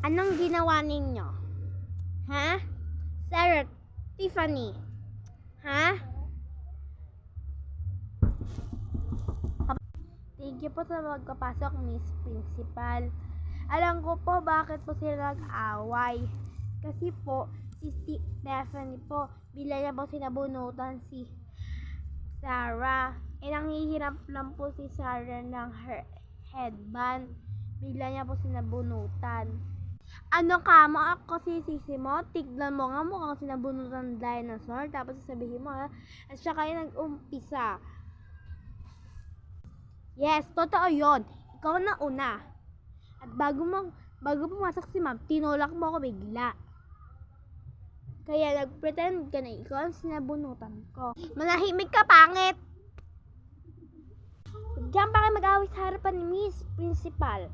Anong ginawa ninyo? Ha? Sarah, Tiffany? Ha? Thank you po sa magpapasok, Miss Principal. Alam ko po bakit po sila nag-away. Kasi po, si Stephanie po, bila niya po sinabunutan si Sarah. Nanghihirap lang po si Sarah ng headband. Bila niya po sinabunutan. Ano ka mo? Ako sisisi mo? Tignan mo nga mukhang sinabunutan ng dinosaur. Tapos sasabihin mo, ha? At siya kayo nag-umpisa. Yes, totoo yon. Ikaw na una. At bago pumasok si ma'am, tinulak mo ako bigla. Kaya nag-pretend ka na ikaw ang sinabunutan ko. Manahimik ka, pangit! Diyan pa kayo mag-away sa harapan ni Miss Principal.